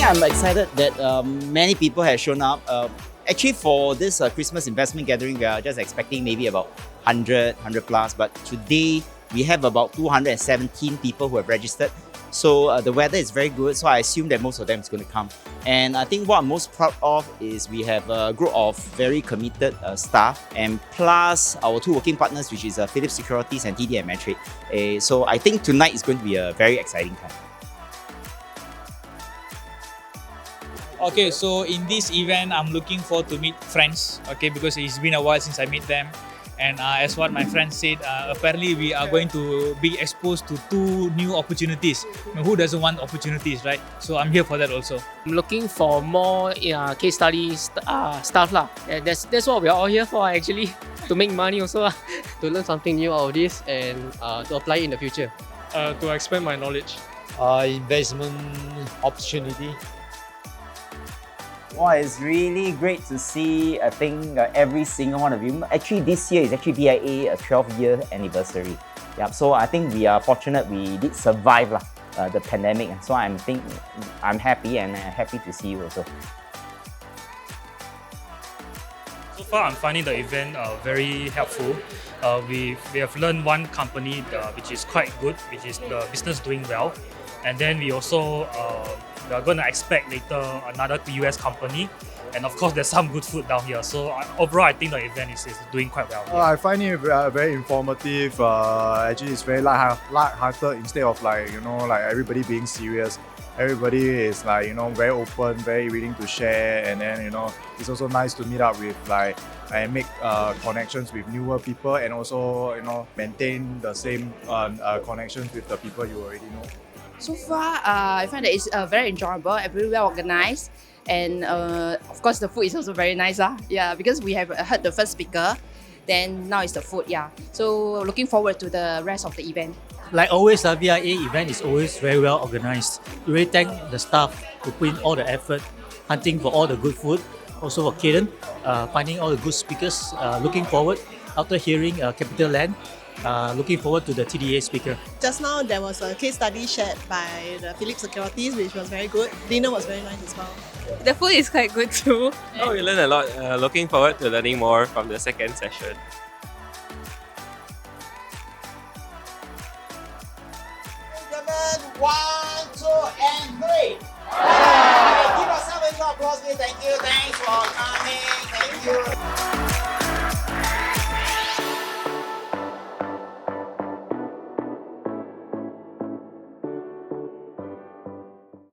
think I'm excited that many people have shown up. Actually, for this Christmas investment gathering, we are just expecting maybe about 100 plus, but today we have about 217 people who have registered. So the weather is very good, so I assume that most of them is going to come. And I think what I'm most proud of is we have a group of very committed staff, and plus our two working partners, which is Philips Securities and TD Ameritrade. So I think tonight is going to be a very exciting time. Okay, so in this event, I'm looking forward to meet friends, okay, because it's been a while since I met them. And as what my friend said, apparently we are going to be exposed to 2 new opportunities. I mean, who doesn't want opportunities, right? So I'm here for that also. I'm looking for more case study stuff lah. That's what we are all here for actually, to make money also to learn something new out of this and to apply it in the future. To expand my knowledge. Investment opportunity. Wow, it's really great to see, I think, every single one of you. Actually, this year is actually ViA a 12-year anniversary. Yeah, so I think we are fortunate we did survive the pandemic. So I'm happy and happy to see you also. So far, I'm finding the event very helpful. We have learned one company which is quite good, which is the business doing well. And then we also we are going to expect later another US company. And of course, there's some good food down here. So overall, I think the event is doing quite well. I find it very informative. Actually, it's very light-hearted instead of everybody being serious. Everybody is very open, very willing to share, and then it's also nice to meet up with and make connections with newer people, and also maintain the same connections with the people you already know. So far, I find that it's very enjoyable, very well organized, and of course the food is also very nice. Yeah, because we have heard the first speaker, then now it's the food. Yeah, so looking forward to the rest of the event. Like always, the ViA event is always very well organized. We really thank the staff who put in all the effort, hunting for all the good food. Also for Cayden, finding all the good speakers. Looking forward after hearing Capital Land. Looking forward to the TDA speaker. Just now there was a case study shared by the Philips Securities, which was very good. Dinner was very nice as well. The food is quite good too. Oh, we learned a lot. Looking forward to learning more from the second session. Gentlemen, 1, 2, and 3. Give yourself a applause, please. Thank you. Thanks for coming. Thank you.